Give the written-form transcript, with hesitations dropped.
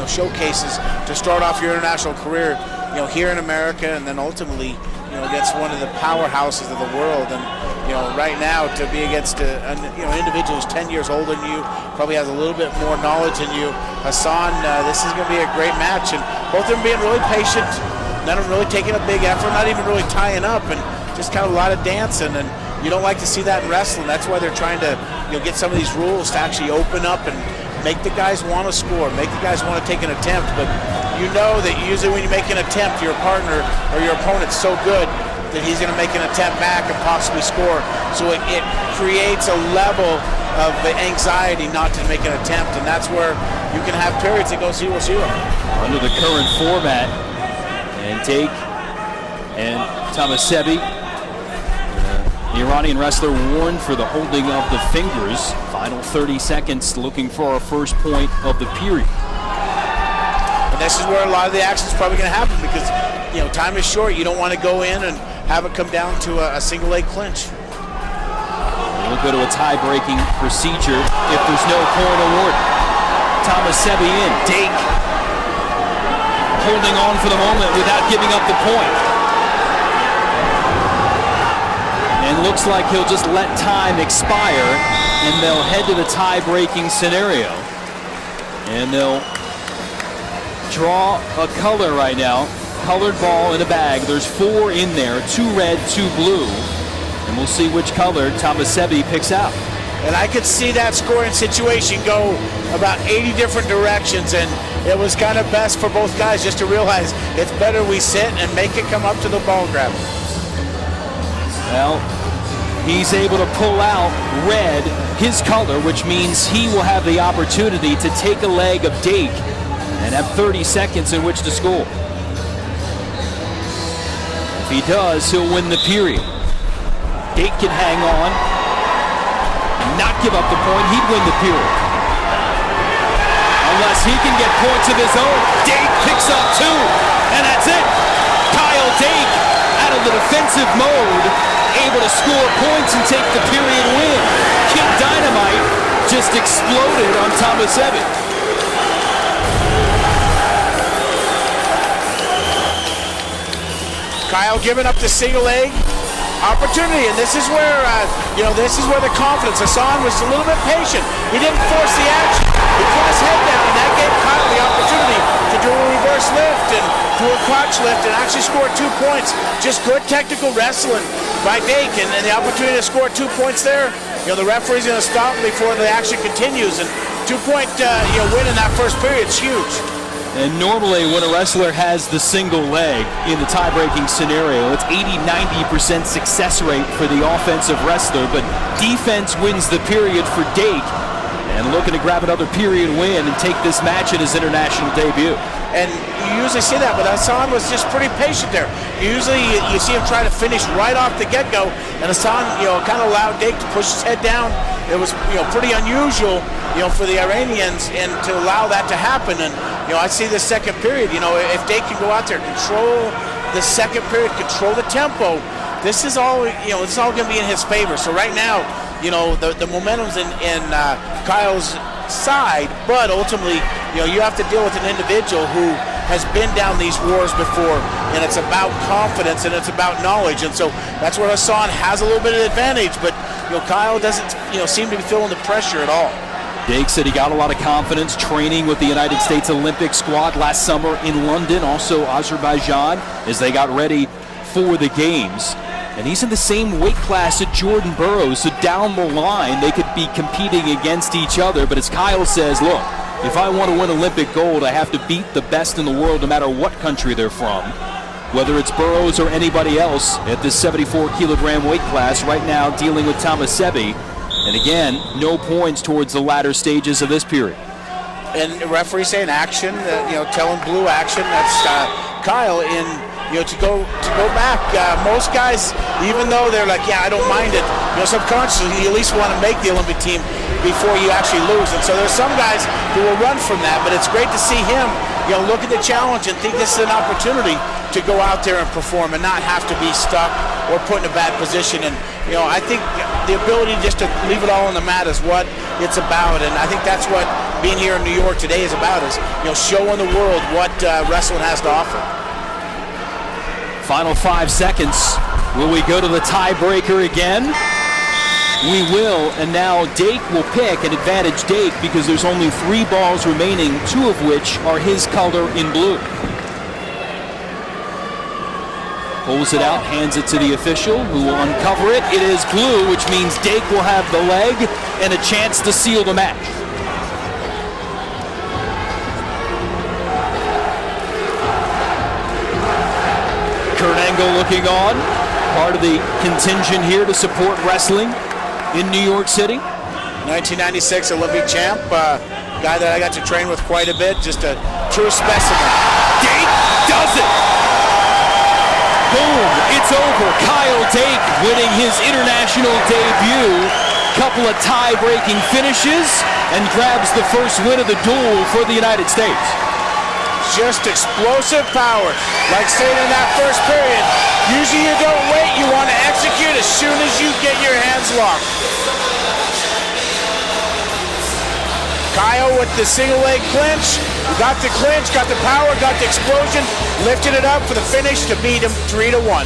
showcases to start off your international career, here in America, and then ultimately, against one of the powerhouses of the world. And right now to be against an individual who's 10 years older than you, probably has a little bit more knowledge than you, Hassan, this is going to be a great match, and both of them being really patient, none of them really taking a big effort, not even really tying up, and just kind of a lot of dancing. And you don't like to see that in wrestling. That's why they're trying to get some of these rules to actually open up and make the guys want to score, make the guys want to take an attempt. But you know that usually when you make an attempt, your partner or your opponent's so good that he's going to make an attempt back and possibly score. So it creates a level of anxiety not to make an attempt, and that's where you can have periods that go 0-0. Under the current format, and Dayk and طهماسبی, the Iranian wrestler warned for the holding of the fingers. Final 30 seconds, looking for our first point of the period. And this is where a lot of the action is probably going to happen, because time is short. You don't want to go in and have it come down to a single leg clinch. We'll go to a tie-breaking procedure if there's no point award. طهماسبی in. Dayk holding on for the moment without giving up the point. And looks like he'll just let time expire, and they'll head to the tie-breaking scenario. And they'll draw a color right now. Colored ball in a bag. There's 4 in there, 2 red, 2 blue. And we'll see which color طهماسبی picks out. And I could see that scoring situation go about 80 different directions, and it was kind of best for both guys just to realize it's better we sit and make it come up to the ball grab. Well, he's able to pull out red, his color, which means he will have the opportunity to take a leg of Dayk and have 30 seconds in which to score. If he does, he'll win the period. Dayk can hang on, not give up the point, he'd win the period. Unless he can get points of his own. Dayk picks up 2, and that's it. Kyle Dayk, out of the defensive mode, able to score points and take the period win. Kid Dynamite just exploded on طهماسبی. Kyle giving up the single leg opportunity, and this is where the confidence. Hassan was a little bit patient. He didn't force the action. He put his head down, and that gave Kyle the opportunity to do a reverse lift and do a crotch lift and actually score 2 points. Just good technical wrestling by Dayk, and the opportunity to score 2 points there. The referee's going to stop before the action continues, and 2-point win in that first period is huge. And normally when a wrestler has the single leg in the tie-breaking scenario, it's 80-90% success rate for the offensive wrestler, but defense wins the period for Dayk, and looking to grab another period win and take this match in his international debut. And you usually see that, but Hassan was just pretty patient there. Usually you see him try to finish right off the get-go, and Hassan, kind of allowed Dayk to push his head down. It was, pretty unusual, for the Iranians, and to allow that to happen. And I see the second period. If Dayk can go out there, control the second period, control the tempo, this is all, it's all going to be in his favor. So right now, the momentum's in Kyle's side, but ultimately, you have to deal with an individual who has been down these wars before, and it's about confidence and it's about knowledge, and so that's where Hassan has a little bit of advantage, but Kyle doesn't seem to be feeling the pressure at all. Dayk said he got a lot of confidence training with the United States Olympic squad last summer in London, also Azerbaijan, as they got ready for the games. And he's in the same weight class as Jordan Burroughs, so down the line they could be competing against each other. But as Kyle says, look, if I want to win Olympic gold, I have to beat the best in the world no matter what country they're from. Whether it's Burroughs or anybody else at this 74 kilogram weight class right now dealing with طهماسبی. And again, no points towards the latter stages of this period. And the referee saying action, telling blue action. That's Kyle in, to go back. Most guys, even though they're like, yeah, I don't mind it, subconsciously you at least want to make the Olympic team before you actually lose. And so there's some guys who will run from that, but it's great to see him, look at the challenge and think this is an opportunity to go out there and perform and not have to be stuck or put in a bad position. And I think the ability just to leave it all on the mat is what it's about, and I think that's what being here in New York today is about, is showing the world what wrestling has to offer. Final 5 seconds. Will we go to the tiebreaker again? We will, and now Dayk will pick, an advantage Dayk, because there's only 3 balls remaining, 2 of which are his color in blue. Pulls it out, hands it to the official, who will uncover it. It is blue, which means Dayk will have the leg and a chance to seal the match. Kurt Angle looking on, part of the contingent here to support wrestling in New York City. 1996 Olympic champ, guy that I got to train with quite a bit, just a true specimen. Dayk does it! Boom, it's over. Kyle Dayk winning his international debut. Couple of tie-breaking finishes and grabs the first win of the duel for the United States. Just explosive power. Like saying in that first period, usually you don't wait, you want to execute as soon as you get your hands locked. Kyle with the single leg clinch, got the power, got the explosion, lifted it up for the finish to beat him 3-1.